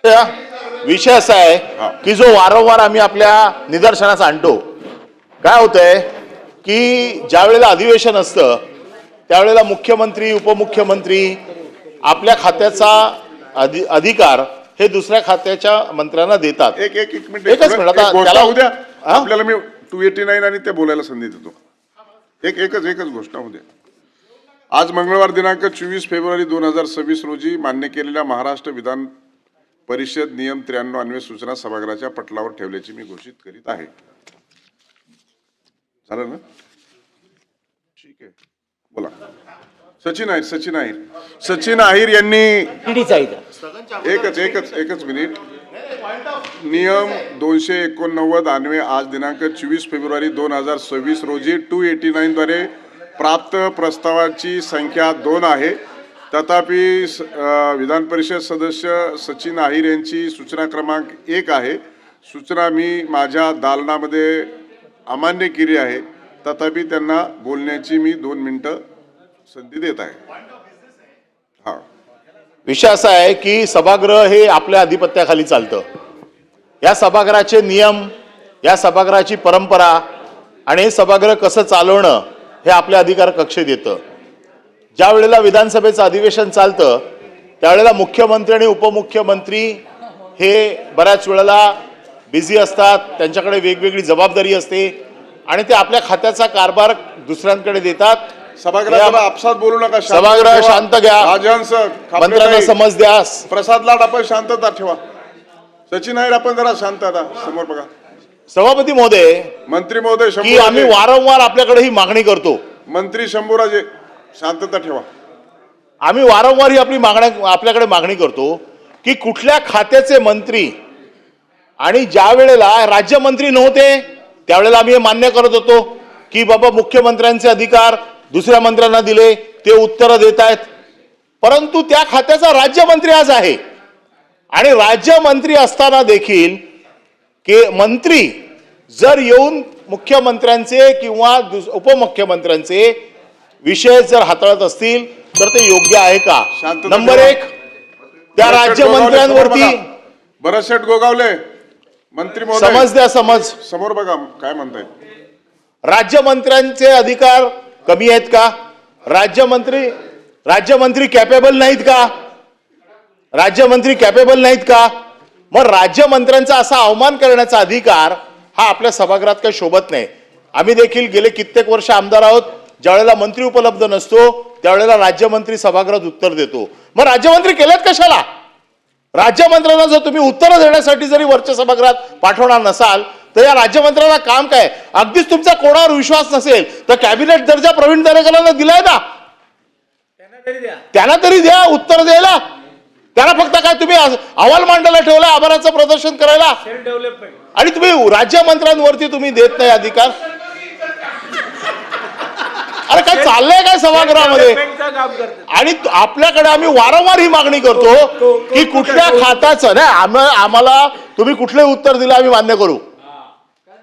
विषय असा आहे की जो वारंवार आम्ही आपल्या निदर्शनास आणतो, काय होतंय की ज्या वेळेला अधिवेशन असतं त्यावेळेला मुख्यमंत्री उपमुख्यमंत्री आपल्या खात्याचा अधिकार हे दुसऱ्या खात्याच्या मंत्र्यांना देतात. एक मिनिट एकच मिनिट आता त्याला उद्या आपल्याला मी 289 आणि ते बोलायला संधी देतो. एकच घोषणा उद्या. आज मंगळवार दिनांक 24 फेब्रुवारी 2026 रोजी मान्य केलेल्या महाराष्ट्र विधान परिषद नियम 93 अन्वये सूचना सभागृहाच्या पटलावर ठेवल्याची मी घोषित करीत आहे. झालं ना? ठीक आहे, बोला. सचिन अहिर यांनी एकच मिनिट. नियम 289 अन्वये आज दिनांक 24 फेब्रुवारी 2026 रोजी 289 द्वारे प्राप्त प्रस्तावाची संख्या 2 आहे. तथापि विधान परिषद सदस्य सचिन अहिर यांची सूचना क्रमांक 1 आहे. सूचना मी माझ्या दालनामध्ये अमान्य केली आहे. तथापि त्यांना बोलण्याची मी 2 मिनिटं संधी देत आहे. हा विषय असा आहे की सभागृह हे आपल्या अधिपत्याखाली चालतं. या सभागृहाचे नियम, या सभागृहाची परंपरा आणि हे सभागृह कसं चालवणं हे आपल्या अधिकार कक्षेत येतं. ज्या वेळेला विधानसभेचं अधिवेशन चालतं त्यावेळेला मुख्यमंत्री आणि उपमुख्यमंत्री हे बऱ्याच वेळेला बिझी असतात, त्यांच्याकडे वेगवेगळी जबाबदारी असते आणि ते आपल्या खात्याचा कारभार दुसऱ्यांकडे देतात. सभागृह आपसात बोलू नका. सभागृह शांत घ्या, मंत्र्यांना समज द्या. प्रसाद लाड आपण शांतता ठेवा. सचिन अहिर आपण जरा शांतता समोर बघा. सभापती महोदय, मंत्री महोदय, की आम्ही वारंवार आपल्याकडे ही मागणी करतो. मंत्री शंभूराजे शांतता ठेवा. आम्ही वारंवार ही आपल्याकडे मागणी करतो की कुठल्या खात्याचे मंत्री, आणि ज्या वेळेला राज्यमंत्री नव्हते त्यावेळेला आम्ही हे मान्य करत होतो की बाबा मुख्यमंत्र्यांचे अधिकार दुसऱ्या मंत्र्यांना दिले, ते उत्तरं देत आहेत. परंतु त्या खात्याचा राज्यमंत्री आज आहे आणि राज्यमंत्री असताना देखील मंत्री जर येऊन मुख्यमंत्र्यांचे किंवा उपमुख्यमंत्र्यांचे विषय जर हाताळत असतील तर ते योग्य आहे का? नंबर 1, त्या राज्यमंत्र्यांवरती भरतशेठ गोगावले मंत्री महोदय समज द्या. समोर बघा काय म्हणताय. राज्यमंत्र्यांचे अधिकार कमी आहेत का? राज्यमंत्री कॅपेबल नाहीत का? राज्यमंत्री कॅपेबल नाहीत का? मग राज्यमंत्र्यांचा असा अवमान करण्याचा अधिकार हा आपल्या सभागृहात काही शोभत नाही. आम्ही देखील गेले कित्येक वर्ष आमदार आहोत. ज्यावेळेला मंत्री उपलब्ध नसतो त्यावेळेला राज्यमंत्री सभागृहात उत्तर देतो. मग राज्यमंत्री केलेत कशाला? राज्यमंत्र्यांना जर तुम्ही उत्तर देण्यासाठी जरी वरच्या सभागृहात पाठवणार नसाल तर या राज्यमंत्र्यांना काम काय? अगदीच तुमचा कोणावर विश्वास नसेल तर कॅबिनेट दर्जा प्रवीण दरेकरांना दिलाय ना, त्यांना तरी द्या उत्तर द्यायला. त्यांना फक्त काय तुम्ही अहवाल मांडायला ठेवला, आभाराचं प्रदर्शन करायला, आणि तुम्ही राज्यमंत्र्यांवरती तुम्ही देत नाही अधिकार. अरे काय चाललंय काय सभागृहामध्ये? आणि आपल्याकडे आम्ही वारंवार ही मागणी करतो की कुठल्या खात्याचं नाही, आम्हाला तुम्ही कुठले उत्तर दिलं आम्ही मान्य करू,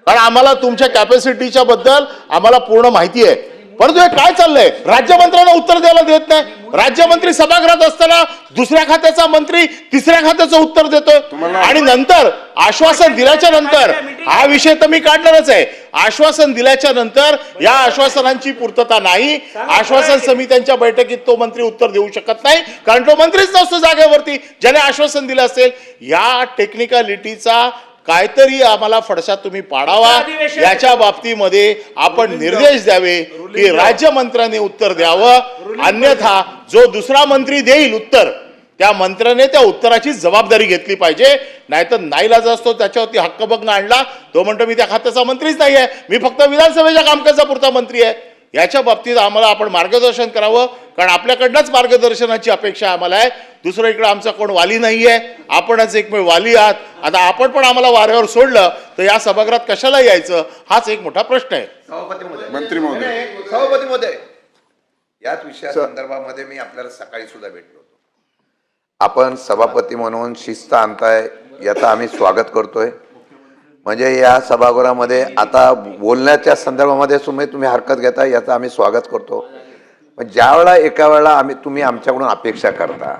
कारण आम्हाला तुमच्या कॅपॅसिटीच्या बद्दल आम्हाला पूर्ण माहिती आहे. परंतु हे काय चाललंय? राज्यमंत्र्यांना उत्तर द्यायला देत नाही. राज्यमंत्री सभागृहात असताना दुसऱ्या खात्याचा मंत्री तिसऱ्या खात्याचं उत्तर देतोय आणि नंतर आश्वासन दिल्याच्या नंतर, हा विषय तर मी काढणारच आहे, आश्वासन दिल्याच्या नंतर या आश्वासनांची पूर्तता नाही. आश्वासन समित्यांच्या बैठकीत तो मंत्री उत्तर देऊ शकत नाही कारण तो मंत्रीच नसतो जागेवरती ज्याने आश्वासन दिलं असेल. या टेक्निकॅलिटीचा काहीतरी आम्हाला फडशात तुम्ही पाडावा. याच्या बाबतीमध्ये आपण निर्देश द्यावे की राज्यमंत्र्यांनी उत्तर द्यावं, अन्यथा जो दुसरा मंत्री देईल उत्तर त्या मंत्र्याने त्या उत्तराची जबाबदारी घेतली पाहिजे. नाहीतर नाईलाज असतो त्याच्यावरती हक्कभंग आणला, तो म्हणतो मी त्या खात्याचा मंत्रीच नाही आहे, मी फक्त विधानसभेच्या कामकाजापुरता मंत्री आहे. याच्या बाबतीत आम्हाला आपण मार्गदर्शन करावं, कारण आपल्याकडनंच मार्गदर्शनाची अपेक्षा आम्हाला आहे. दुसरं इकडे आमचा कोण वाली नाही आहे, आपणच एकमेव वाली आहात. आता आपण पण आम्हाला वाऱ्यावर सोडलं तर या सभागृहात कशाला यायचं, हाच एक मोठा प्रश्न आहे. मंत्री महोदय, सभापती महोदय, याच विषया संदर्भामध्ये मी आपल्याला सकाळी सुद्धा भेटलो होतो. आपण सभापती म्हणून शिस्त आणताय याचं आम्ही स्वागत करतोय. म्हणजे या सभागृहामध्ये आता बोलण्याच्या संदर्भामध्ये तुम्ही हरकत घेता याचं आम्ही स्वागत करतो. पण ज्या वेळेला एका वेळेला तुम्ही आमच्याकडून अपेक्षा करता,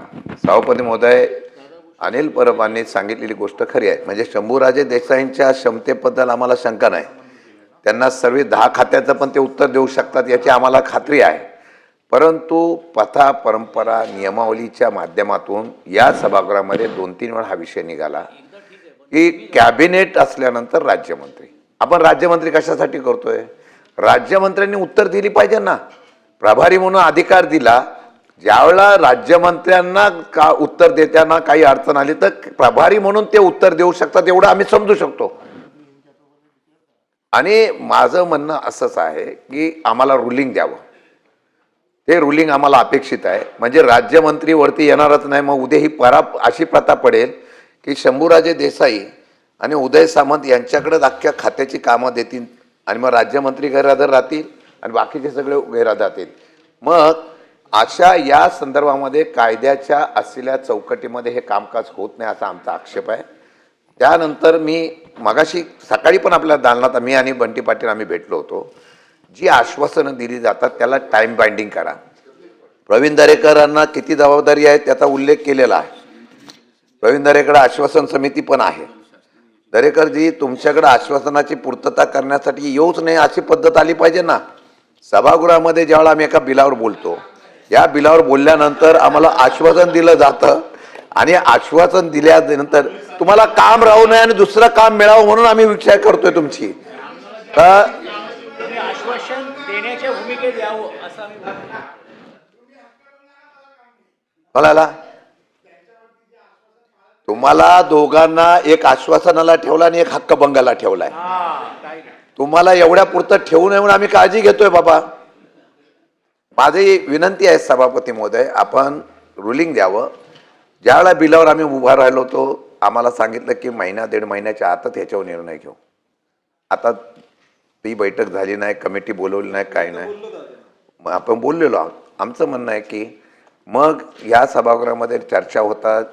सभापती महोदय अनिल परबांनी सांगितलेली गोष्ट खरी आहे. म्हणजे शंभूराजे देसाईंच्या क्षमतेबद्दल आम्हाला शंका नाही. त्यांना सर्व 10 खात्याचं पण ते उत्तर देऊ शकतात याची आम्हाला खात्री आहे. परंतु प्रथा परंपरा नियमावलीच्या माध्यमातून या सभागृहामध्ये 2-3 वेळा हा विषय निघाला की कॅबिनेट असल्यानंतर राज्यमंत्री. आपण राज्यमंत्री कशासाठी करतोय? राज्यमंत्र्यांनी उत्तर दिली पाहिजे ना. प्रभारी म्हणून अधिकार दिला. ज्यावेळेला राज्यमंत्र्यांना का उत्तर देताना काही अडचण आली तर प्रभारी म्हणून ते उत्तर देऊ शकतात एवढं आम्ही समजू शकतो. आणि माझं म्हणणं असंच आहे की आम्हाला रुलिंग द्यावं. ते रुलिंग आम्हाला अपेक्षित आहे. म्हणजे राज्यमंत्री वरती येणारच नाही. मग उद्या ही अशी प्रथा पडेल की शंभूराजे देसाई आणि उदय सामंत यांच्याकडे अख्ख्या खात्याची कामं देतील आणि मग राज्यमंत्री गैरहजर राहतील आणि बाकीचे सगळे गैरहजर राहतील. मग अशा या संदर्भामध्ये कायद्याच्या असलेल्या चौकटीमध्ये हे कामकाज होत नाही असा आमचा आक्षेप आहे. त्यानंतर मी मगाशी सकाळी पण आपल्या दालनात मी आणि बंटी पाटील आम्ही भेटलो होतो. जी आश्वासनं दिली जातात त्याला टाइम बाइंडिंग करा. प्रवीण दरेकरांना किती जबाबदारी आहे त्याचा उल्लेख केलेला आहे. प्रवीण दरेकर आश्वासन समिती पण आहे. दरेकरजी तुमच्याकडे आश्वासनाची पूर्तता करण्यासाठी येऊच नाही अशी पद्धत आली पाहिजे ना. सभागृहामध्ये ज्यावेळेला आम्ही एका बिलावर बोलतो या बिलावर बोलल्यानंतर आम्हाला आश्वासन दिलं जातं आणि आश्वासन दिल्यानंतर तुम्हाला काम राहू नये आणि दुसरं काम मिळावं म्हणून आम्ही विचार करतोय तुमची. तर आश्वासन देण्याच्या भूमिकेत यावं असं आम्ही म्हणाला. तुम्हाला दोघांना एक आश्वासनाला ठेवला आणि एक हक्कभंगाला ठेवलाय. तुम्हाला एवढ्या पुरतं ठेवू नये म्हणून आम्ही काळजी घेतोय बाबा. माझी विनंती आहे सभापती महोदय आपण रुलिंग द्यावं. ज्यावेळेला बिलावर आम्ही उभा राहिलो होतो आम्हाला सांगितलं की 1-1.5 महिन्याच्या आतच ह्याच्यावर निर्णय घेऊ. आता ती बैठक झाली नाही, कमिटी बोलवली नाही, काय नाही. मग आपण बोललेलो आहोत. आमचं म्हणणं आहे की मग या सभागृहामध्ये चर्चा होतात,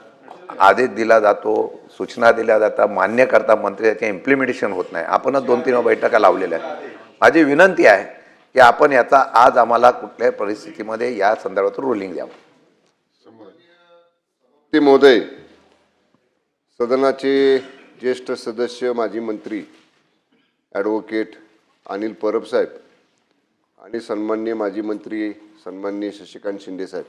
आदेश दिला जातो, सूचना दिल्या जातात, मान्य करता मंत्री त्याचे इम्प्लिमेंटेशन होत नाही. आपणच 2-3 बैठका लावलेल्या आहेत. माझी विनंती आहे की आपण याचा आज आम्हाला कुठल्याही परिस्थितीमध्ये या संदर्भात रुलिंग द्यावं. ते महोदय, सदनाचे ज्येष्ठ सदस्य माजी मंत्री ॲडव्होकेट अनिल परब साहेब आणि सन्माननीय माजी मंत्री सन्माननीय शशिकांत शिंदे साहेब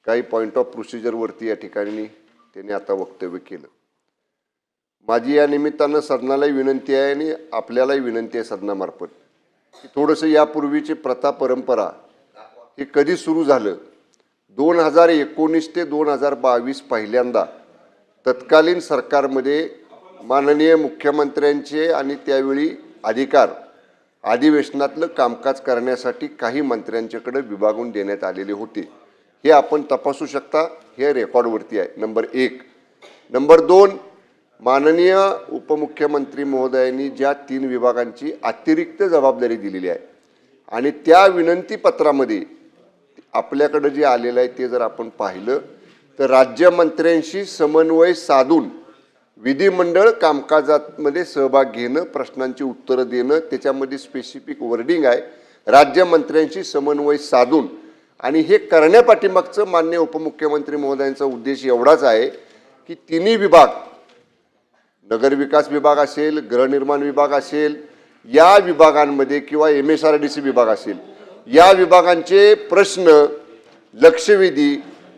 काही पॉईंट ऑफ प्रोसिजरवरती या ठिकाणी त्यांनी आता वक्तव्य केलं. माझी या निमित्तानं सदनालाही विनंती आहे आणि आपल्यालाही विनंती आहे सदनामार्फत की थोडंसं यापूर्वीची प्रथा परंपरा हे कधी सुरू झालं. 2019 ते 2022 पहिल्यांदा तत्कालीन सरकारमध्ये माननीय मुख्यमंत्र्यांचे आणि त्यावेळी अधिकार अधिवेशनातलं कामकाज करण्यासाठी काही मंत्र्यांच्याकडे विभागून देण्यात आलेले होते. हे आपण तपासू शकता. हे रेकॉर्डवरती आहे. नंबर 1. नंबर 2, माननीय उपमुख्यमंत्री महोदयांनी ज्या 3 विभागांची अतिरिक्त जबाबदारी दिलेली आहे आणि त्या विनंतीपत्रामध्ये आपल्याकडे जे आलेलं आहे ते जर आपण पाहिलं तर राज्यमंत्र्यांशी समन्वय साधून विधिमंडळ कामकाजामध्ये सहभाग घेणं, प्रश्नांची उत्तरं देणं, त्याच्यामध्ये स्पेसिफिक वर्डिंग आहे राज्यमंत्र्यांशी समन्वय साधून. आणि हे करण्यापाठीमागचं माननीय उपमुख्यमंत्री महोदयांचा उद्देश एवढाच आहे की तिन्ही विभाग, नगरविकास विभाग असेल, गृहनिर्माण विभाग असेल, या विभागांमध्ये किंवा MSRDC विभाग असेल, या विभागांचे प्रश्न, लक्षवेधी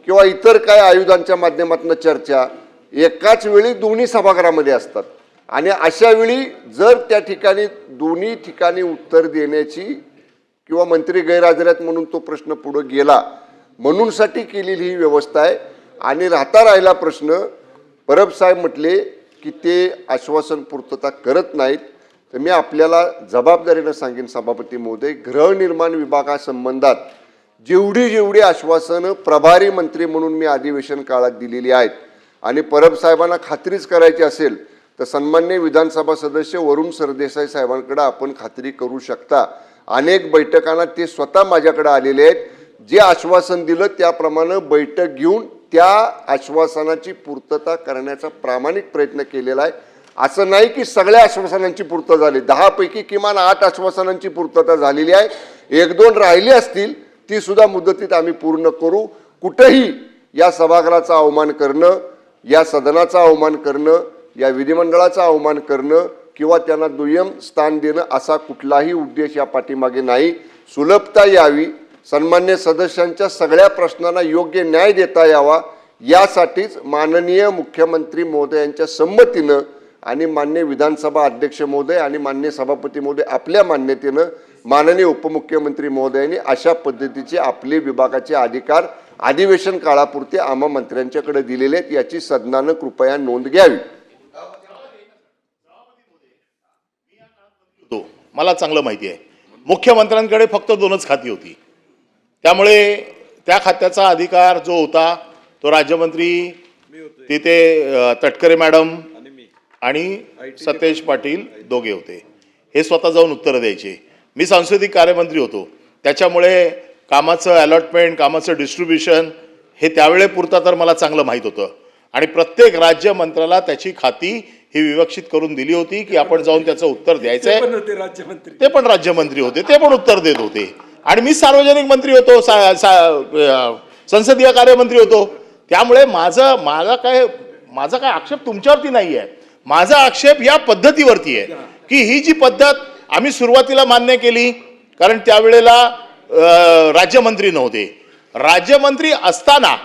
किंवा इतर काय आयुधांच्या माध्यमातून चर्चा एकाच वेळी दोन्ही सभागृहामध्ये असतात. आणि अशा वेळी जर त्या ठिकाणी दोन्ही ठिकाणी उत्तर देण्याची किंवा मंत्री गैरहजर आहेत म्हणून तो प्रश्न पुढे गेला म्हणूनसाठी केलेली ही व्यवस्था आहे. आणि राहिला प्रश्न, परब साहेब म्हटले की ते आश्वासन पूर्तता करत नाहीत. तर मी आपल्याला जबाबदारीनं सांगेन सभापती महोदय, गृहनिर्माण विभागासंबंधात जेवढी आश्वासनं प्रभारी मंत्री म्हणून मी अधिवेशन काळात दिलेली आहेत आणि परब साहेबांना खात्रीच करायची असेल तर सन्माननीय विधानसभा सदस्य वरुण सरदेसाई साहेबांकडे आपण खात्री करू शकता. अनेक बैठकांना ते स्वतः माझ्याकडे आलेले आहेत. जे आश्वासन दिलं त्याप्रमाणे बैठक घेऊन त्या आश्वासनाची पूर्तता करण्याचा प्रामाणिक प्रयत्न केलेला आहे. असं नाही की सगळ्या आश्वासनांची पूर्तता झाली. 10 पैकी किमान 8 आश्वासनांची पूर्तता झालेली आहे. 1-2 राहिली असतील ती सुद्धा मुदतीत आम्ही पूर्ण करू. कुठेही या सभागृहाचा अवमान करणं, या सदनाचा अवमान करणं, या विधिमंडळाचा अवमान करणं किंवा त्यांना दुय्यम स्थान देणं असा कुठलाही उद्देश या पाठीमागे नाही. सुलभता यावी, सन्मान्य सदस्यांच्या सगळ्या प्रश्नांना योग्य न्याय देता यावा, यासाठीच माननीय मुख्यमंत्री महोदयांच्या संमतीनं आणि माननीय विधानसभा अध्यक्ष महोदय आणि माननीय सभापती महोदय आपल्या मान्यतेनं माननीय उपमुख्यमंत्री महोदयांनी अशा पद्धतीचे आपले विभागाचे अधिकार अधिवेशन काळापुरते आम्हा मंत्र्यांच्याकडे दिलेले आहेत, याची सदनानं कृपया नोंद घ्यावी. मला चांगलं माहिती आहे, मुख्यमंत्र्यांकडे फक्त 2च खाती होती. त्यामुळे त्या खात्याचा अधिकार जो होता तो राज्यमंत्री तिथे तटकरे मॅडम आणि सतेज पाटील दोघे होते. हे स्वतः जाऊन उत्तरं द्यायचे. मी सांस्कृतिक कार्यमंत्री होतो, त्याच्यामुळे कामाचं अलॉटमेंट, कामाचं डिस्ट्रीब्युशन हे त्यावेळेपुरता तर मला चांगलं माहीत होतं. आणि प्रत्येक राज्यमंत्र्याला त्याची खाती ही विवक्षित करून दिली होती की आपण जाऊन त्याचं उत्तर द्यायचं आहे. ते पण राज्यमंत्री होते, ते पण उत्तर देत होते. आणि मी सार्वजनिक मंत्री होतो, संसदीय कार्यमंत्री होतो. त्यामुळे माझा काय आक्षेप तुमच्यावरती नाही आहे. माझा आक्षेप या पद्धतीवरती आहे की ही जी पद्धत आम्ही सुरुवातीला मान्य केली, कारण त्यावेळेला राज्यमंत्री नव्हते. राज्यमंत्री असताना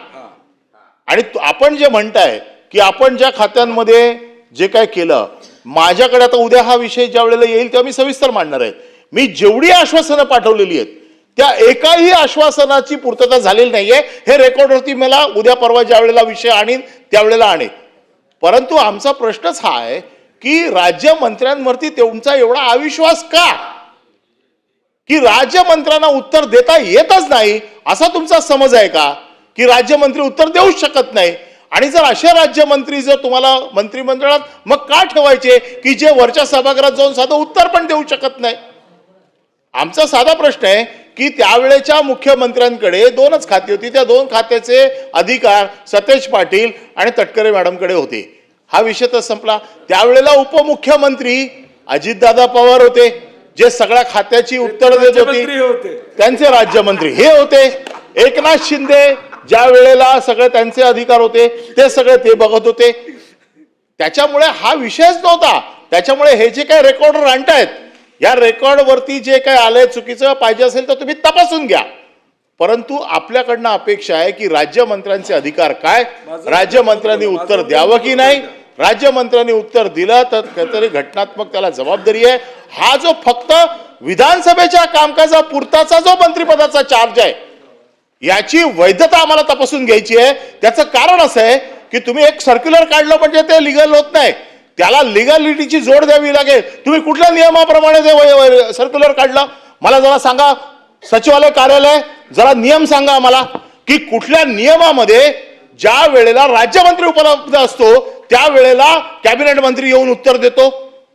आणि आपण जे म्हणताय की आपण ज्या खात्यांमध्ये जे काय केलं, माझ्याकडे आता उद्या हा विषय ज्या वेळेला येईल तेव्हा मी सविस्तर मांडणार आहे. मी जेवढी आश्वासनं पाठवलेली आहेत त्या एकाही आश्वासनाची पूर्तता झालेली नाहीये. हे रेकॉर्डवरती मला उद्या परवा ज्या वेळेला विषय आणीन त्यावेळेला आणेन. परंतु आमचा प्रश्नच हा आहे की राज्यमंत्र्यांवरती तुमचा एवढा अविश्वास का, की राज्यमंत्र्यांना उत्तर देता येतच नाही असा तुमचा समज आहे का, की राज्यमंत्री उत्तर देऊ शकत नाही? आणि जर असे राज्यमंत्री जर तुम्हाला मंत्रिमंडळात मग का ठेवायचे की जे वरच्या सभागृहात जाऊन साधं उत्तर पण देऊ शकत नाही? आमचा साधा प्रश्न आहे की त्यावेळेच्या मुख्यमंत्र्यांकडे 2च खाती होती. त्या 2 खात्याचे अधिकार सतेज पाटील आणि तटकरे मॅडमकडे होते. हा विषय तर संपला. त्यावेळेला उपमुख्यमंत्री अजितदादा पवार होते, जे सगळ्या खात्याची उत्तर देत होते. त्यांचे राज्यमंत्री हे होते. एकनाथ शिंदे ज्या वेळेला सगळे त्यांचे अधिकार होते ते सगळे ते बघत होते. त्याच्यामुळे हा विषयच नव्हता. त्याच्यामुळे हे जे काही रेकॉर्डर आणतायत, या रेकॉर्डवरती जे काही आलंय चुकीचं पाहिजे असेल तर तुम्ही तपासून घ्या. परंतु आपल्याकडनं अपेक्षा आहे की राज्यमंत्र्यांचे अधिकार काय, राज्यमंत्र्यांनी उत्तर द्यावं की नाही. राज्यमंत्र्यांनी उत्तर दिलं तर काहीतरी घटनात्मक त्याला जबाबदारी आहे. हा जो फक्त विधानसभेच्या कामकाजापुरताचा जो मंत्रिपदाचा चार्ज आहे, याची वैधता आम्हाला तपासून घ्यायची आहे. त्याचं कारण असं आहे की तुम्ही एक सर्क्युलर काढलं म्हणजे ते लिगल होत नाही, त्याला लिगॅलिटीची जोड द्यावी लागेल. तुम्ही कुठल्या नियमाप्रमाणे ते सर्क्युलर काढलं मला जरा सांगा. सचिवालय कार्यालय जरा नियम सांगा आम्हाला की कुठल्या नियमामध्ये ज्या वेळेला राज्यमंत्री उपलब्ध असतो त्यावेळेला कॅबिनेट मंत्री येऊन उत्तर देतो.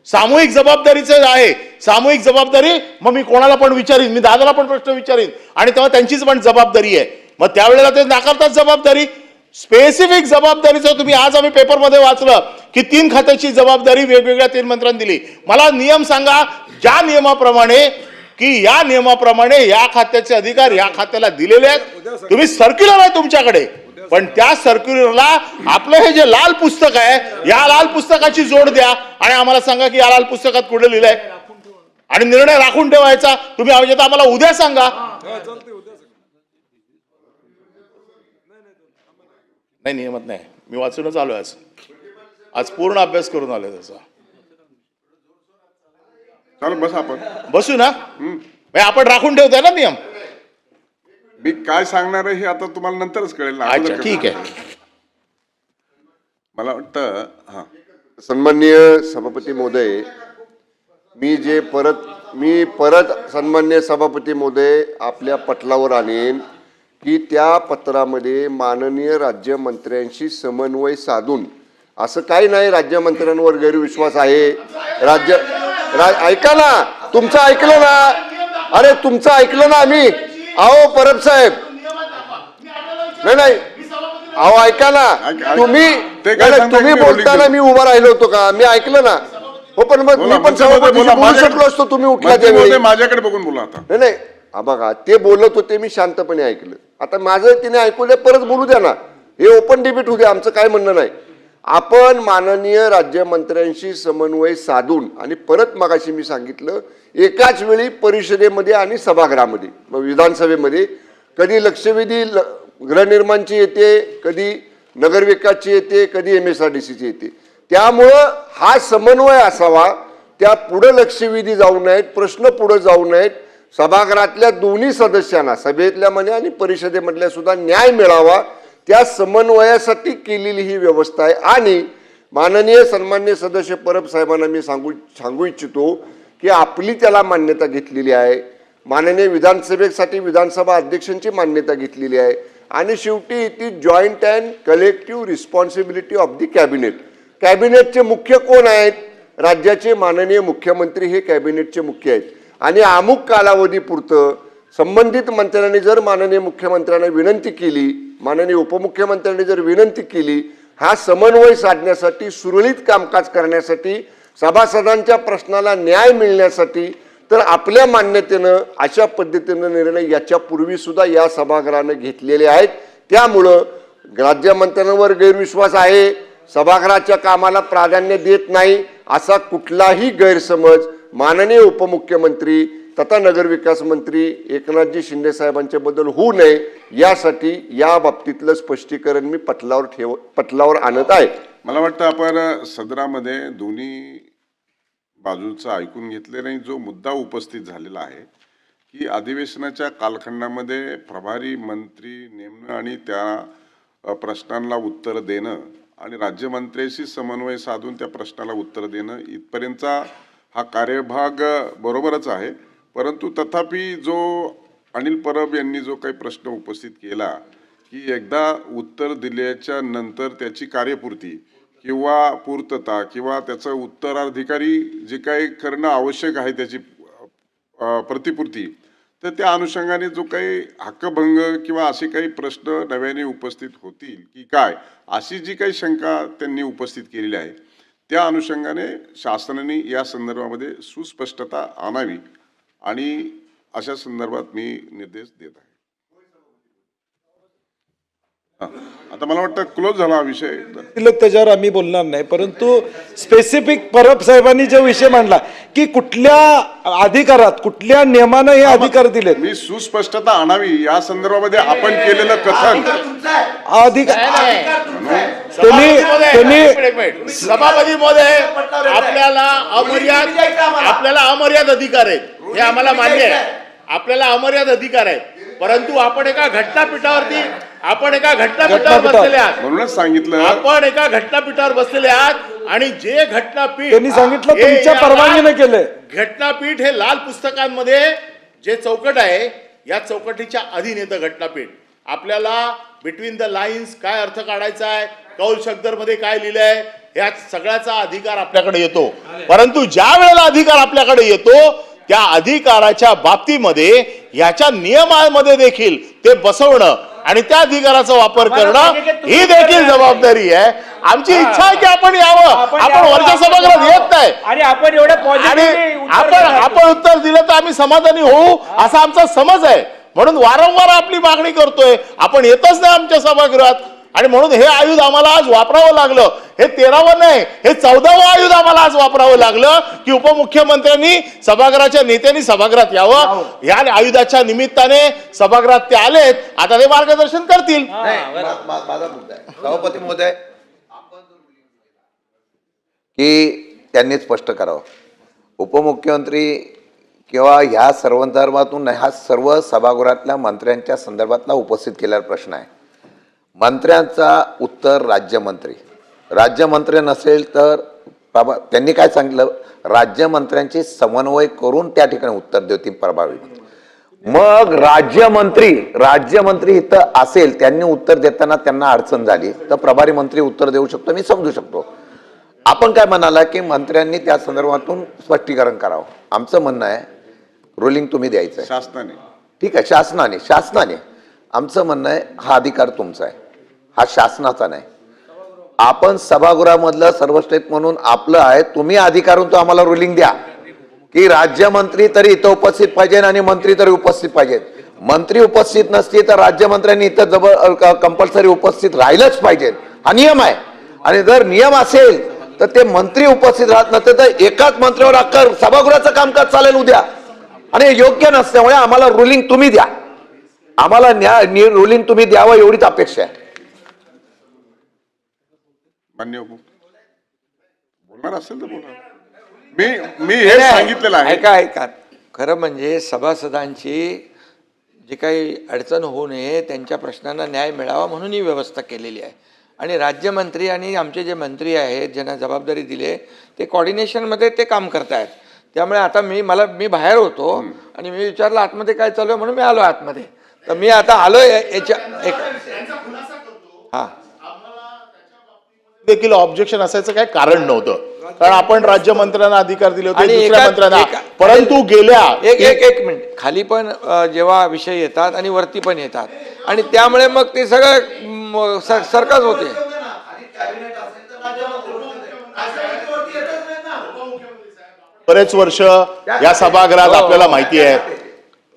सामूहिक जबाबदारीचं आहे. सामूहिक जबाबदारी मग मी कोणाला पण विचारीन, मी दादाला पण प्रश्न विचारीन आणि तेव्हा त्यांचीच पण जबाबदारी आहे. मग त्यावेळेला ते नाकारतात जबाबदारी. स्पेसिफिक जबाबदारीचं तुम्ही आज आम्ही पेपरमध्ये वाचलं की 3 खात्याची जबाबदारी वेगवेगळ्या 3 मंत्र्यांनी दिली. मला नियम सांगा ज्या नियमाप्रमाणे की या नियमाप्रमाणे या खात्याचे अधिकार या खात्याला दिलेले आहेत. तुम्ही सर्क्युलर आहे तुमच्याकडे, पण त्या सर्क्युलरला आपलं हे जे लाल पुस्तक आहे या लाल पुस्तकाची जोड द्या आणि आम्हाला सांगा की या लाल पुस्तकात कुठे लिहिलंय आणि निर्णय राखून ठेवायचा. तुम्ही आम्हाला उद्या सांगा. नाही नियमात नाही, मी वाचूनच आलोय. आज पूर्ण अभ्यास करून आलोय त्याचा. चल बस आपण बसू ना, आपण राखून ठेवतोय ना नियम. मी काय सांगणार आहे हे आता तुम्हाला नंतरच कळेल ना. अच्छा ठीक आहे. मला वाटतं हा सन्माननीय सभापती महोदय, मी परत सन्माननीय सभापती महोदय आपल्या पटलावर आणेन की त्या पत्रामध्ये माननीय राज्यमंत्र्यांशी समन्वय साधून, असं काही नाही राज्यमंत्र्यांवर गैरविश्वास आहे. ऐका ना, तुमचं ऐकलं ना, अरे तुमचं ऐकलं ना आम्ही. अहो परब साहेब, नाही अहो ऐका ना, तुम्ही बोलताना मी उभा राहिलो होतो का? मी ऐकलं ना. हो पण मग मी पण सभापतीशी बोलू शकलो असतो. तुम्ही उठला त्यावेळी माझ्याकडे बघून बोला. आता नाही बघा, ते बोलत होते, मी शांतपणे ऐकलं. आता माझं तिने ऐकू द्या, परत बोलू द्या ना. हे ओपन डिबेट होऊ द्या, आमचं काय म्हणणं नाही. आपण माननीय राज्यमंत्र्यांशी समन्वय साधून आणि परत मगाशी मी सांगितलं एकाच वेळी परिषदेमध्ये आणि सभागृहामध्ये विधानसभेमध्ये कधी लक्षवेधी गृहनिर्माणची येते, कधी नगरविकासची येते, कधी MSRDCची येते. त्यामुळं हा समन्वय असावा. त्या पुढे लक्षवेधी जाऊ नयेत, प्रश्न पुढे जाऊ नयेत. सभागृहातल्या दोन्ही सदस्यांना सभेतल्या म्हणे आणि परिषदेमधल्या सुद्धा न्याय मिळावा त्या समन्वयासाठी केलेली ही व्यवस्था आहे. आणि माननीय सन्माननीय सदस्य परब साहेबांना मी सांगू इच्छितो की आपली त्याला मान्यता घेतलेली आहे. माननीय विधानसभेसाठी विधानसभा अध्यक्षांची मान्यता घेतलेली आहे. आणि शेवटी ती joint and collective responsibility of the cabinet. कॅबिनेटचे मुख्य कोण आहेत? राज्याचे माननीय मुख्यमंत्री हे कॅबिनेटचे मुख्य आहेत. आणि अमुक कालावधीपुरतं संबंधित मंत्र्यांनी जर माननीय मुख्यमंत्र्यांना विनंती केली, माननीय उपमुख्यमंत्र्यांनी जर विनंती केली, हा समन्वय साधण्यासाठी, सुरळीत कामकाज करण्यासाठी, सभासदांच्या प्रश्नाला न्याय मिळण्यासाठी, तर आपल्या मान्यतेनं अशा पद्धतीनं निर्णय याच्यापूर्वी सुद्धा या सभागृहानं घेतलेले आहेत. त्यामुळं राज्यमंत्र्यांवर गैरविश्वास आहे, सभागृहाच्या कामाला प्राधान्य देत नाही असा कुठलाही गैरसमज माननीय उपमुख्यमंत्री तथा नगरविकास मंत्री एकनाथजी शिंदे साहेबांच्या बद्दल होऊ नये यासाठी या बाबतीतलं स्पष्टीकरण मी पटलावर आणत आहे. मला वाटतं आपण सदरामध्ये दोन्ही बाजूचं ऐकून घेतले नाही. जो मुद्दा उपस्थित झालेला आहे की अधिवेशनाच्या कालखंडामध्ये प्रभारी मंत्री नेमणं आणि त्या प्रश्नांना उत्तर देणं आणि राज्यमंत्र्यांशी समन्वय साधून त्या प्रश्नाला उत्तर देणं इथपर्यंतचा हा कार्यभाग बरोबरच आहे. परंतु तथापि जो अनिल परब यांनी जो काही प्रश्न उपस्थित केला की एकदा उत्तर दिल्याच्या नंतर त्याची कार्यपूर्ती किंवा पूर्तता किंवा त्याचं उत्तराधिकारी जे काही करणं आवश्यक आहे त्याची प्रतिपूर्ती, तर त्या अनुषंगाने जो काही हक्कभंग किंवा असे काही प्रश्न नव्याने उपस्थित होतील की काय, अशी जी काही शंका त्यांनी उपस्थित केलेली आहे त्या अनुषंगाने शासनाने या संदर्भामध्ये सुस्पष्टता आणावी आणि अशा संदर्भात मी निर्देश देत आहे. आता मला वाटतं क्लोज झाला हा विषय. त्याच्यावर आम्ही बोलणार नाही, परंतु स्पेसिफिक परब साहेबांनी जो विषय मांडला की कुठल्या अधिकारात कुठल्या नियमानं हे अधिकार दिले, मी सुस्पष्टता आणावी या संदर्भामध्ये आपण केलेलं कथन सभापती महोदय आपल्याला अमर्याद अधिकार आहेत हे आम्हाला मान्य आहे. आपल्याला अमर्याद अधिकार आहेत, परंतु आपण एका घटनापीठावरती बसलेले आहात. म्हणूनच सांगितलं आपण एका घटनापीठावर बसलेले आहात आणि जे घटनापीठ त्यांनी सांगितलं तुमच्या परवानगीने केलंय. घटनापीठ हे लाल पुस्तकांमध्ये जे चौकट आहे या चौकटीच्या अधीन येतं घटनापीठ. आपल्याला बिटवीन द लाईन्स काय अर्थ काढायचा आहे, कौल शब्दर मध्ये काय लिहिलंय, या सगळ्याचा अधिकार आपल्याकडे येतो. परंतु ज्या वेळेला अधिकार आपल्याकडे येतो त्या अधिकाराच्या बाबतीमध्ये याच्या नियमामध्ये देखील ते बसवणं आणि त्या अधिकाराचा वापर करणं ही देखील जबाबदारी आहे. आमची इच्छा आहे की आपण यावं. आपण वरच्या सभागृहात येत नाही आणि आपण एवढं आपण उत्तर दिलं तर आम्ही समाधानी होऊ असा आमचा समज आहे. म्हणून वारंवार आपली मागणी करतोय, आपण येतच नाही आमच्या सभागृहात. आणि म्हणून हे आयुध आम्हाला आज वापरावं लागलं. हे 13वं नाही, हे 14वं आयुध आम्हाला आज वापरावं लागलं की उपमुख्यमंत्र्यांनी सभागृहाच्या नेत्यांनी सभागृहात यावं. या आयुधाच्या निमित्ताने सभागृहात ते आलेत, आता ते मार्गदर्शन करतील. माझा मुद्दा आहे सभापती महोदय की त्यांनी स्पष्ट करावं. उपमुख्यमंत्री किंवा ह्या सर्व संदर्भातून हा सर्व सभागृहातल्या मंत्र्यांच्या संदर्भातला उपस्थित केलेला प्रश्न आहे. मंत्र्यांचा उत्तर राज्यमंत्री नसेल तर त्यांनी काय सांगितलं, राज्यमंत्र्यांची समन्वय करून त्या ठिकाणी उत्तर देतील प्रभावी. मग राज्यमंत्री इथं असेल, त्यांनी उत्तर देताना त्यांना अडचण झाली तर प्रभारी मंत्री उत्तर देऊ शकतो, मी समजू शकतो. आपण काय म्हणाला की मंत्र्यांनी त्या संदर्भातून स्पष्टीकरण करावं. आमचं म्हणणं आहे रुलिंग तुम्ही द्यायचं आहे शासनाने. ठीक आहे, शासनाने आमचं म्हणणं आहे हा अधिकार तुमचा आहे, हा शासनाचा नाही. आपण सभागृहामधलं सर्वश्रेष्ठ म्हणून आपलं आहे, तुम्ही अधिकारून तो आम्हाला रुलिंग द्या की राज्यमंत्री तरी इथं उपस्थित पाहिजे आणि मंत्री तरी उपस्थित पाहिजेत. मंत्री उपस्थित नसतील तर राज्यमंत्र्यांनी इथं कंपल्सरी उपस्थित राहिलंच पाहिजे, हा नियम आहे. आणि जर नियम असेल तर ते मंत्री उपस्थित राहत नसते तर एकाच मंत्र्यावर अख्खं सभागृहाचं कामकाज चालेल उद्या, आणि हे योग्य नसल्यामुळे आम्हाला रुलिंग तुम्ही द्या, आम्हाला रुलिंग तुम्ही द्यावं एवढीच अपेक्षा आहे. मान्य बोलणार असेल तर बोला. मी हे सांगितलेलं आहे. ऐका खरं म्हणजे सभासदांची जी काही अडचण होऊ नये, त्यांच्या प्रश्नांना न्याय मिळावा म्हणून ही व्यवस्था केलेली आहे. आणि राज्यमंत्री आणि आमचे जे मंत्री आहेत ज्यांना जबाबदारी दिले ते कॉर्डिनेशनमध्ये ते काम करतायत. त्यामुळे आता मी बाहेर होतो आणि मी विचारलं आतमध्ये काय चालू आहे म्हणून मी आलो आतमध्ये. तर मी आता आलो याच्या हां देखील ऑब्जेक्शन असायचं काय कारण नव्हतं, कारण आपण राज्यमंत्र्यांना अधिकार दिले होते, आणि दुसऱ्या मंत्र्यांना. परंतु गेल्या एक मिनिट खाली पण जेव्हा विषय येतात आणि वरती पण येतात आणि त्यामुळे मग ते सगळं सरकच होते. बरेच वर्ष या सभागृहात आपल्याला माहिती आहे,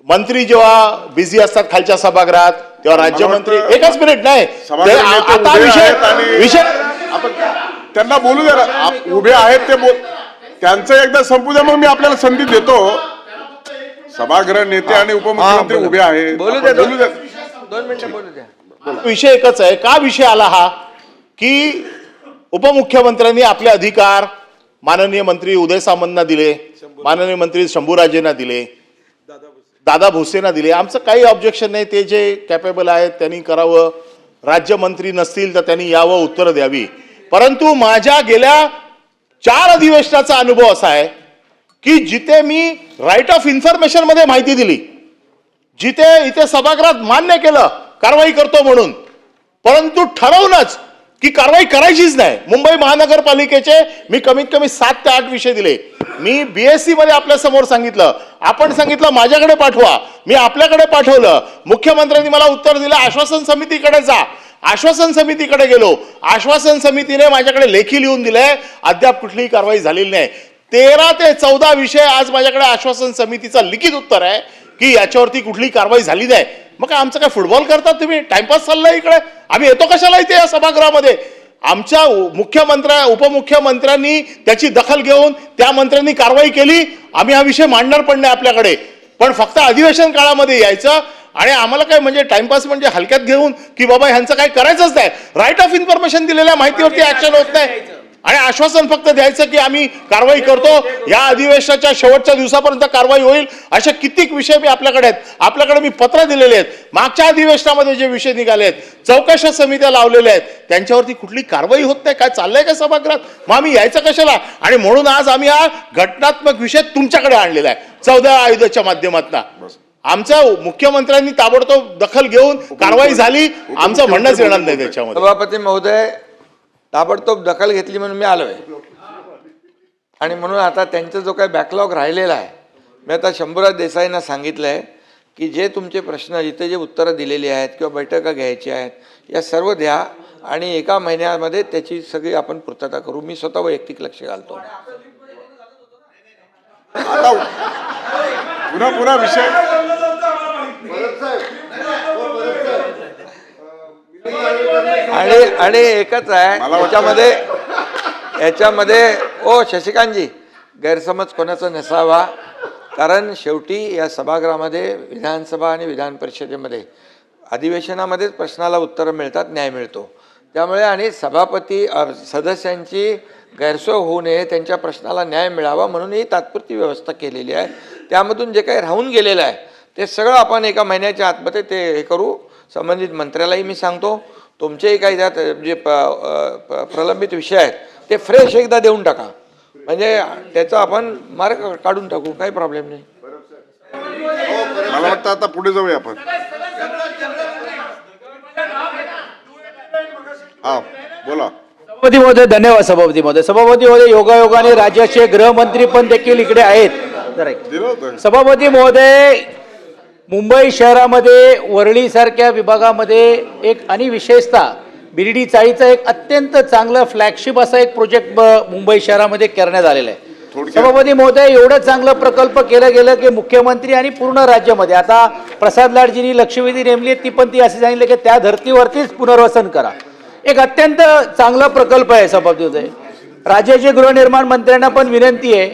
मंत्री जेव्हा बिझी असतात खालच्या सभागृहात तेव्हा राज्यमंत्री एकच मिनिट नाही आता विषय आपण त्यांना बोलू द्या, उभे आहेत ते त्यांचं एकदा संपू द्या, मग मी आपल्याला संधी देतो. सभागृह नेते आणि उपमुख्यमंत्री उभे आहेत, बोलू द्या 2 मिनिटं बोलू द्या. विषय एकच आहे. का विषय आला हा की उपमुख्यमंत्र्यांनी आपले अधिकार माननीय मंत्री उदय सामंतना दिले, माननीय मंत्री शंभूराजेंना दिले, दादा भुसेंना दिले. आमचं काही ऑब्जेक्शन नाही, ते जे कॅपेबल आहेत त्यांनी करावं, राज्यमंत्री नसतील तर त्यांनी यावं, उत्तरं द्यावी. परंतु माझ्या गेल्या 4 अधिवेशनाचा अनुभव असा आहे की जिथे मी राईट ऑफ इन्फॉर्मेशन मध्ये माहिती दिली, जिथे इथे सभागृहात मान्य केलं कारवाई करतो म्हणून, परंतु ठरवूनच की कारवाई करायचीच नाही. मुंबई महानगरपालिकेचे मी कमीत कमी 7 ते 8 विषय दिले. मी बीएससी मध्ये आपल्या समोर सांगितलं, आपण सांगितलं माझ्याकडे पाठवा, मी आपल्याकडे पाठवलं, मुख्यमंत्र्यांनी मला उत्तर दिलं आश्वासन समितीकडे जा. आश्वासन समितीकडे गेलो, आश्वासन समितीने माझ्याकडे लेखी लिहून दिलंय, अद्याप कुठलीही कारवाई झालेली नाही. 13 ते 14 विषय आज माझ्याकडे आश्वासन समितीचं लिखित उत्तर आहे की याच्यावरती कुठली कारवाई झाली नाही. मग काय आमचं काय फुटबॉल करतात तुम्ही, टाइमपास चाललाय इकडे, आम्ही येतो कशाला इथे या सभागृहामध्ये. आमच्या उपमुख्यमंत्र्यांनी त्याची दखल घेऊन त्या मंत्र्यांनी कारवाई केली, आम्ही हा विषय मांडणार पण नाही आपल्याकडे. पण फक्त अधिवेशन काळामध्ये यायचं आणि आम्हाला काय म्हणजे टाइमपास म्हणजे हलक्यात घेऊन की बाबा ह्यांचं काय करायचंच नाही, राईट ऑफ इन्फॉर्मेशन दिलेल्या माहितीवरती ऍक्शन होत नाही आणि आश्वासन फक्त द्यायचं की आम्ही कारवाई करतो, या अधिवेशनाच्या शेवटच्या दिवसापर्यंत कारवाई होईल. असे कित्येक विषय मी आपल्याकडे आहेत, आपल्याकडे मी पत्र दिलेले आहेत. मागच्या अधिवेशनामध्ये जे विषय निघाले आहेत, चौकशा समित्या लावलेल्या आहेत, त्यांच्यावरती कुठली कारवाई होत नाही. काय चाललंय का सभागृहात, मग आम्ही यायचं कशाला. आणि म्हणून आज आम्ही हा घटनात्मक विषय तुमच्याकडे आणलेला आहे 14 आयुधाच्या माध्यमातून. आमच्या मुख्यमंत्र्यांनी ताबडतोब दखल घेऊन कारवाई झाली, आमचं म्हणणंच येणार नाही त्याच्यामध्ये. सभापती महोदय ताबडतोब दखल घेतली म्हणून मी आलोय आणि म्हणून आता त्यांचा जो काही बॅकलॉग राहिलेला आहे, मी आता शंभूराज देसाईंना सांगितलंय की जे तुमचे प्रश्न इथे जे उत्तरं दिलेली आहेत किंवा बैठका घ्यायची आहेत या सर्व द्या आणि 1 महिन्यामध्ये त्याची सगळी आपण पूर्तता करू. मी स्वतः वैयक्तिक लक्ष घालतो. आता पुन्हा विषय आणि एकच आहे याच्यामध्ये ओ शशिकांतजी, गैरसमज कोणाचा नसावा, कारण शेवटी या सभागृहामध्ये विधानसभा आणि विधान परिषदेमध्ये अधिवेशनामध्येच प्रश्नाला उत्तरं मिळतात, न्याय मिळतो. त्यामुळे आणि सभापती सदस्यांची गैरसोय होऊ नये, त्यांच्या प्रश्नाला न्याय मिळावा म्हणून ही तात्पुरती व्यवस्था केलेली आहे. त्यामधून जे काही राहून गेलेलं आहे ते सगळं आपण 1 महिन्याच्या आतमध्ये ते हे करू. संबंधित मंत्र्यालाही मी सांगतो, तुमचेही काही त्यात जे प्रलंबित विषय आहेत ते फ्रेश एकदा देऊन टाका, म्हणजे त्याचा आपण मार्ग काढून टाकू, काही प्रॉब्लेम नाही. मला वाटतं आता पुढे जाऊया आपण. हा बोला. सभापती महोदय धन्यवाद. सभापती महोदय योगायोगाने राज्याचे गृहमंत्री पण देखील इकडे आहेत. दिलं होतं. सभापती महोदय, मुंबई शहरामध्ये वरळी सारख्या विभागामध्ये एक आणि विशेषतः बिर्डी चाळीचा एक अत्यंत चांगलं फ्लॅगशिप असा एक प्रोजेक्ट मुंबई शहरामध्ये करण्यात आलेला आहे. सभापती महोदय, एवढं चांगलं प्रकल्प केलं गेलं की मुख्यमंत्री आणि पूर्ण राज्यामध्ये आता प्रसाद लाडजींनी लक्षवेधी नेमली, ती पण ती असे सांगितलं की त्या धर्तीवरतीच पुनर्वसन करा. एक अत्यंत चांगला प्रकल्प आहे सभापती महोदय. राज्याचे गृहनिर्माण मंत्र्यांना पण विनंती आहे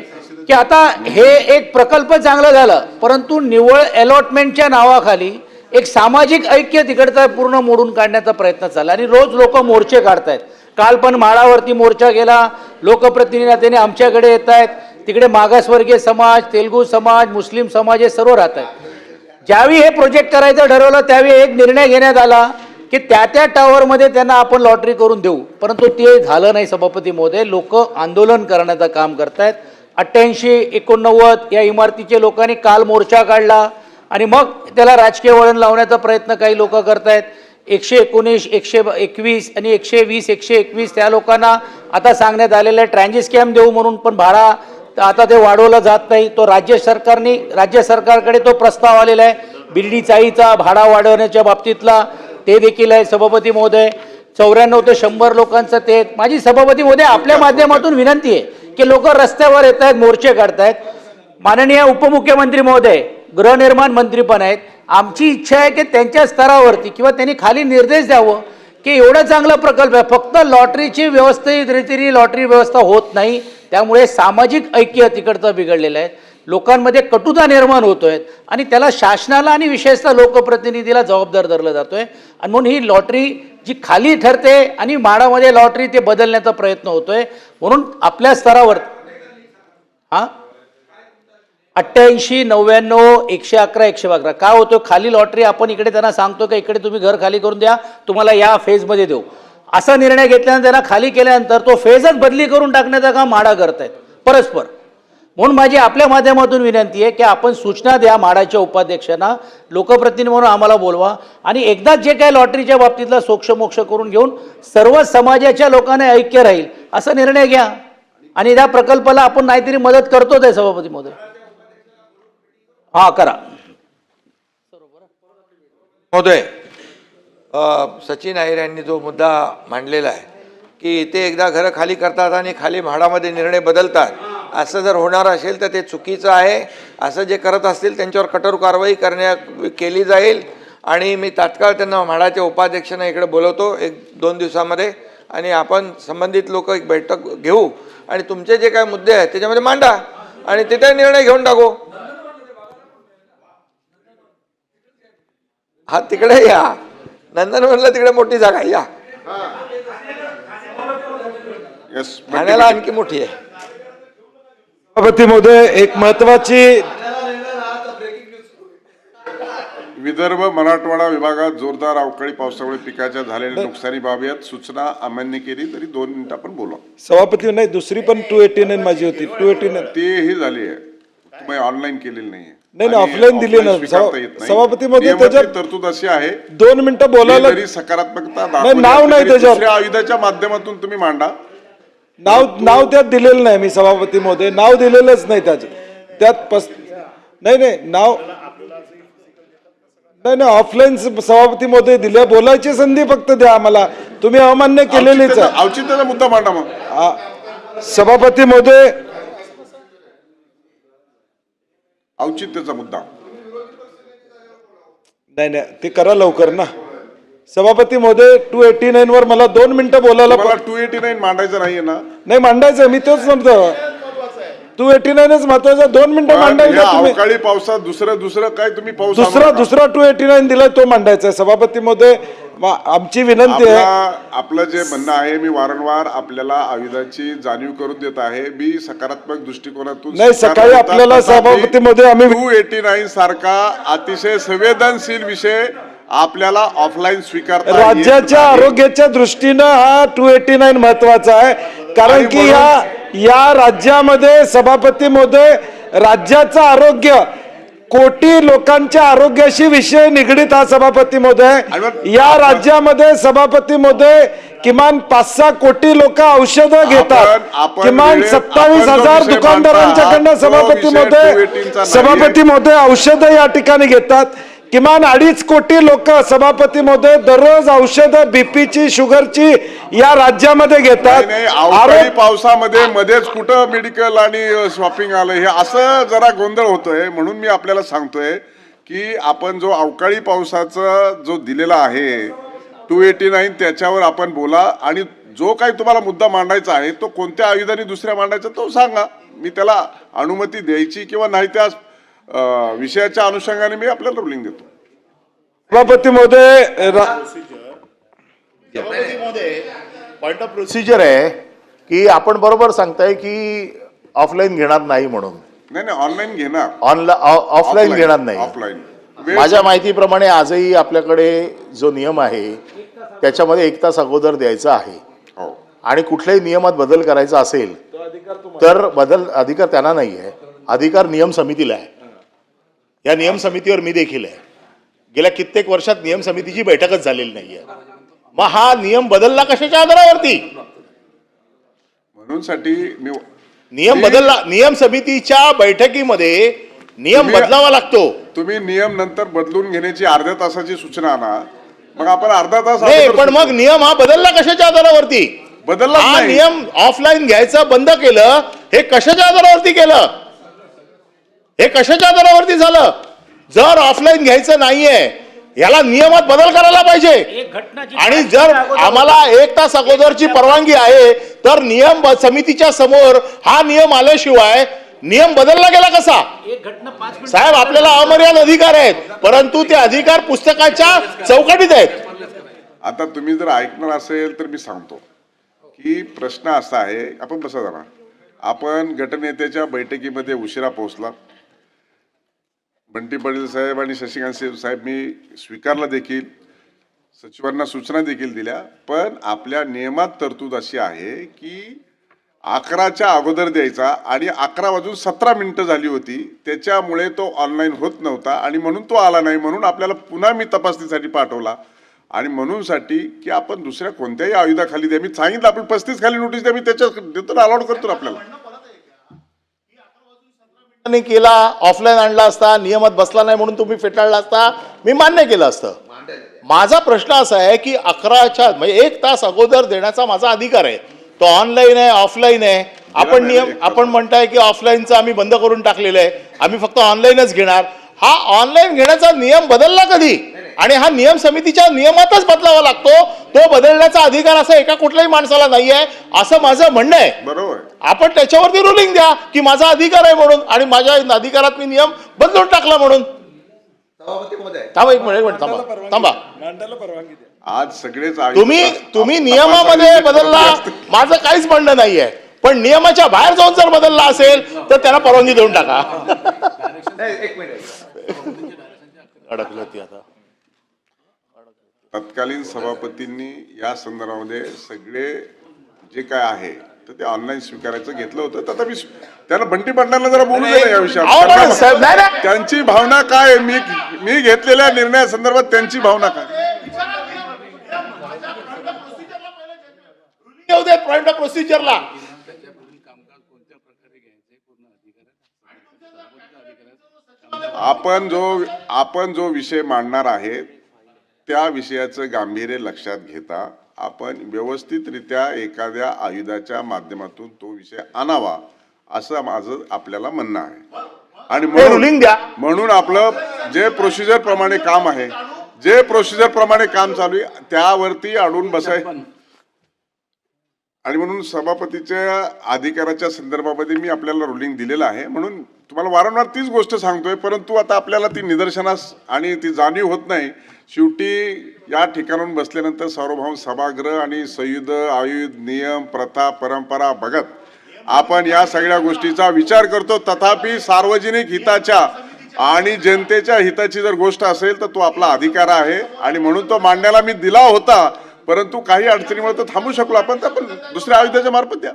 की आता हे एक प्रकल्प चांगला झाला, परंतु निव्वळ अलॉटमेंटच्या नावाखाली एक सामाजिक ऐक्य तिकडचा पूर्ण मोडून काढण्याचा प्रयत्न चालला आणि रोज लोक मोर्चे काढतायत. काल पण माळावरती मोर्चा गेला, लोकप्रतिनिधी आमच्याकडे येत आहेत, तिकडे मागासवर्गीय समाज, तेलुगू समाज, मुस्लिम समाज हे सर्व राहत आहेत. ज्यावेळी हे प्रोजेक्ट करायचं ठरवलं त्यावेळी एक निर्णय घेण्यात आला की त्या टावरमध्ये त्यांना आपण लॉटरी करून देऊ, परंतु ते झालं नाही सभापती महोदय. लोक आंदोलन करण्याचं काम करतायत. 88-89 या इमारतीचे लोकांनी काल मोर्चा काढला आणि मग त्याला राजकीय वळण लावण्याचा प्रयत्न काही लोक करतायत. 119, 121 आणि 120, 121 त्या लोकांना आता सांगण्यात आलेलं आहे ट्रान्झिस्कॅम देऊ म्हणून, पण भाडा आता ते वाढवलं जात नाही. तो राज्य सरकारकडे तो प्रस्ताव आलेला आहे बिर्डी चाळीचा भाडा वाढवण्याच्या बाबतीतला, ते देखील आहे सभापती महोदय. 94 ते 100 लोकांचं ते. माझी सभापती महोदय आपल्या माध्यमातून विनंती आहे की लोक रस्त्यावर येत आहेत, मोर्चे काढतायत. माननीय उपमुख्यमंत्री महोदय गृहनिर्माण मंत्री पण आहेत. आमची इच्छा आहे की त्यांच्या स्तरावरती किंवा त्यांनी खाली निर्देश द्यावं की एवढा चांगला प्रकल्प आहे, फक्त लॉटरीची व्यवस्थित रीतीने लॉटरी व्यवस्था होत नाही, त्यामुळे सामाजिक ऐक्य तिकडचं बिघडलेलं आहे. लोकांमध्ये कटुता निर्माण होतोय आणि त्याला शासनाला आणि विशेषतः लोकप्रतिनिधीला जबाबदार धरलं जातोय. आणि म्हणून ही लॉटरी जी खाली ठरते आणि माडामध्ये लॉटरी ते बदलण्याचा प्रयत्न होतोय. म्हणून आपल्या स्तरावर 88, 99, 111, 112 काय होतं, खाली लॉटरी आपण इकडे त्यांना सांगतो की इकडे तुम्ही घर खाली करून द्या, तुम्हाला या फेजमध्ये देऊ, असा निर्णय घेतल्यानंतर त्यांना खाली केल्यानंतर तो फेजच बदली करून टाकण्याचं काम म्हाडा करतायत परस्पर. म्हणून माझी आपल्या माध्यमातून विनंती आहे की आपण सूचना द्या म्हाडाच्या उपाध्यक्षांना, लोकप्रतिनिधी म्हणून आम्हाला बोलवा आणि एकदाच जे काय लॉटरीच्या बाबतीतला सोक्षमोक्ष करून घेऊन सर्व समाजाच्या लोकांना ऐक्य राहील असा निर्णय घ्या आणि त्या प्रकल्पाला आपण नाहीतरी मदत करतोच आहे सभापती महोदय. करा महोदय. सचिन अहिर यांनी जो मुद्दा मांडलेला आहे की ते एकदा घरं खाली करतात आणि खाली म्हाडामध्ये निर्णय बदलतात, असं जर होणार असेल तर ते चुकीचं आहे. असं जे करत असतील त्यांच्यावर कठोर कारवाई केली जाईल आणि मी तात्काळ त्यांना म्हाडाच्या उपाध्यक्षांना इकडे बोलवतो 1-2 दिवसामध्ये आणि आपण संबंधित लोक एक बैठक घेऊ आणि तुमचे जे काय मुद्दे आहेत त्याच्यामध्ये मांडा आणि तिथे निर्णय घेऊन टाकू. तिकडे या नंदनवनला, तिकडे मोठी जागा या, ठाण्याला आणखी मोठी आहे. सभापती महोदय एक महत्वाची विदर्भ मराठवाडा विभागात जोरदार अवकाळी पावसामुळे पिकाच्या झालेल्या नुकसानीबाबत सूचना अमान्य केली तरी 2 मिनिटं आपण बोला. सभापती नाही, दुसरी पण 289 माझी होती 289 तेही झाली आहे, तुम्ही ऑनलाईन केलेली नाहीये. नाही ऑफलाईन दिली ना सभापती महोदय. त्याच्यात तरतूद अशी आहे 2 मिनिटं बोलायला तरी सकारात्मकता नाव नाही त्याच्यावर. दुसऱ्या आयुधाच्या माध्यमातून तुम्ही मांडा. नाव त्यात दिलेलं नाही मी सभापती महोदय, नाव दिलेलंच नाही त्यात नाही नाव नाही ऑफलाईन सभापती महोदय दिल्या, बोलायची संधी फक्त द्या आम्हाला. तुम्ही अमान्य केलेलीच आहे. औचित्याचा मुद्दा मांडा मग. सभापती महोदय औचित्याचा मुद्दा नाही ते करा लवकर ना सभापती महोदय. 289 वर मला 2 मिनिटं बोलायला. मला 289 मांडायचं नाहीये ना. नाही मांडायचं, मी तोच म्हणतो 289च महत्वाचं. 2 मिनिटं मांडायचं. अवकाळी पावसात दुसरं काय तुम्ही पाऊस दुसरा 289 दिलाय तो मांडायचा आहे सभापती महोदय. आमची विनंती आहे. आपलं जे म्हणणं आहे मी वारंवार आपल्याला आयुधाची जाणीव करून देत आहे. मी सकारात्मक दृष्टिकोनातून नाही सकाळी आपल्याला सभापती मध्ये आम्ही 289 सारखा अतिशय संवेदनशील विषय आपल्याला ऑफलाईन स्वीकारता राज्याच्या आरोग्याच्या दृष्टीनं हा 289 महत्वाचा आहे. कारण की या राज्यामध्ये सभापती महोदय राज्याचं आरोग्य कोटी लोकांच्या आरोग्याशी विषय निगडीत हा सभापती महोदय. या राज्यामध्ये सभापती महोदय किमान 5-6 कोटी लोक औषधं घेतात. किमान 27,000 दुकानदारांच्याकडनं सभापती महोदय औषधं या ठिकाणी घेतात. किमान 2.5 कोटी लोक सभापती महोदय दररोज औषधं बीपीची शुगरची या राज्यामध्ये घेतात. अवकाळी पावसामध्ये मध्येच कुठं मेडिकल आणि शॉपिंग आलं हे असं जरा गोंधळ होतोय. म्हणून मी आपल्याला सांगतोय की आपण जो अवकाळी पावसाचा जो दिलेला आहे 289 त्याच्यावर आपण बोला आणि जो काही तुम्हाला मुद्दा मांडायचा आहे तो कोणत्या आयुधाने दुसऱ्या मांडायचा तो सांगा. मी त्याला अनुमती द्यायची किंवा नाही त्या विषयाच्या अनुषंगाने मी आपल्याला रुलिंग देतो. सभापती महोदय पॉइंट ऑफ प्रोसिजर आहे की आपण बरोबर सांगताय की ऑफलाईन घेणार नाही म्हणून. नाही ऑनलाईन घेणार, ऑफलाईन घेणार नाही. ऑफलाईन. माझ्या माहितीप्रमाणे आजही आपल्याकडे जो नियम आहे त्याच्यामध्ये 1 तास अगोदर द्यायचा आहे. हो. आणि कुठल्याही नियमात बदल करायचा असेल तर अधिकार त्यांना नाही आहे, अधिकार नियम समितीला आहे. या नियम समितीवर मी देखील आहे. गेल्या कित्येक वर्षात नियम समितीची बैठकच झालेली नाहीये. मग हा नियम बदलला कशाच्या आधारावरती? म्हणून साठी मी नियम बदलला, नियम समितीच्या बैठकीमध्ये नियम बदलावा लागतो. तुम्ही नियम नंतर बदलून घेण्याची अर्ध्या तासाची सूचना आणा, मग आपण अर्धा तास नाही, अगोदर पण मग नियम हा बदलला कशाच्या आधारावरती? बदललाच हा नाही. नियम ऑफलाईन घ्यायचं बंद केलं, हे कशाच्या आधारावरती केलं? हे कशाच्या आधारावरती झालं? जर ऑफलाईन घ्यायचं नाहीये याला नियमात बदल करायला पाहिजे. आणि जर आम्हाला 1 तास अगोदरची परवानगी आहे तर नियम समितीच्या समोर हा नियम आल्याशिवाय नियम बदलला गेला कसा? साहेब, आपल्याला अमर्याद अधिकार आहेत, परंतु ते अधिकार पुस्तकाच्या चौकटीत आहेत. आता तुम्ही जर ऐकणार असेल तर मी सांगतो की प्रश्न असा आहे, आपण बसा जरा. आपण गटनेत्याच्या बैठकीमध्ये उशिरा पोहोचला. बंटी पाटील साहेब आणि शशिकांत साहेब मी स्वीकारला देखील, सचिवांना सूचना देखील दिल्या, पण आपल्या नियमात तरतूद अशी आहे की 11च्या अगोदर द्यायचा आणि 11:17 झाली होती, त्याच्यामुळे तो ऑनलाईन होत नव्हता आणि म्हणून तो आला नाही. म्हणून आपल्याला पुन्हा मी तपासणीसाठी पाठवला आणि म्हणून साठी की आपण दुसऱ्या कोणत्याही आयुधाखाली द्या. मी सांगितलं आपण 35 खाली नोटीस द्या, मी त्याच्यात देतो ना, अलाउड करतो ना आपल्याला. केला, ऑफलाईन आणला असता, नियमात बसला नाही म्हणून तुम्ही फेटाळला असता, मी मान्य केलं असतं. माझा प्रश्न असा आहे की 11च्या म्हणजे 1 तास अगोदर देण्याचा माझा अधिकार आहे. तो ऑनलाईन आहे, ऑफलाईन आहे. आपण म्हणताय की ऑफलाईनचं आम्ही बंद करून टाकलेलं आहे, आम्ही फक्त ऑनलाईनच घेणार. हा ऑनलाईन घेण्याचा नियम बदलला कधी? आणि हा नियम समितीच्या नियमातच बदलावा लागतो. तो बदलण्याचा अधिकार असा एका कुठल्याही माणसाला नाही आहे असं माझं म्हणणं आहे. बरोबर. आपण त्याच्यावरती रुलिंग द्या की माझा अधिकार आहे म्हणून आणि माझ्या अधिकारात मी नियम बदलून टाकला म्हणून. थांबा एक मिनिट थांबा. आज सगळेच तुम्ही नियमामध्ये बदलला, माझं काहीच म्हणणं नाहीये, पण नियमाच्या बाहेर जाऊन जर बदलला असेल तर त्याला परवानगी देऊन टाका. अडकलं ती आता. तत्कालीन सभापतींनी या संदर्भामध्ये सगळे जे काय आहे तर ते ऑनलाईन स्वीकारायचं घेतलं होतं. तर आता मी त्यांना बंटी पाटलांना जरा बोलू दे या विषयावर. त्यांची भावना काय, मी घेतलेल्या निर्णयासंदर्भात त्यांची भावना काय? येऊ दे पॉइंट ऑफ प्रोसिजरला. आपण जो विषय मांडणार आहे त्या विषयाचं गांभीर्य लक्षात घेता आपण व्यवस्थितरित्या एखाद्या आयुधाच्या माध्यमातून तो विषय आणावा असं माझं आपल्याला म्हणणं आहे. आणि म्हणून आपलं जे प्रोसिजर प्रमाणे काम आहे, जे प्रोसिजर प्रमाणे काम चालू आहे त्यावरती अडून बसाय. आणि म्हणून सभापतीच्या अधिकाराच्या संदर्भामध्ये मी आपल्याला रुलिंग दिलेलं आहे. म्हणून तुम्हाला वारंवार तीच गोष्ट सांगतोय, परंतु आता आपल्याला ती निदर्शनास आणि ती जाणीव होत नाही. शेवटी या ठिकाणाहून बसल्यानंतर सार्वभौम सभागृह आणि संयुध आयुध नियम प्रथा परंपरा बघत आपण या सगळ्या गोष्टीचा विचार करतो. तथापि सार्वजनिक हिताच्या आणि जनतेच्या हिताची जर गोष्ट असेल तर तो आपला अधिकार आहे आणि म्हणून तो मांडण्याला मी दिला होता. परंतु काही अडचणीमुळे तर थांबू शकलो आपण, तर आपण दुसऱ्या आयुधाच्या मार्फत द्या.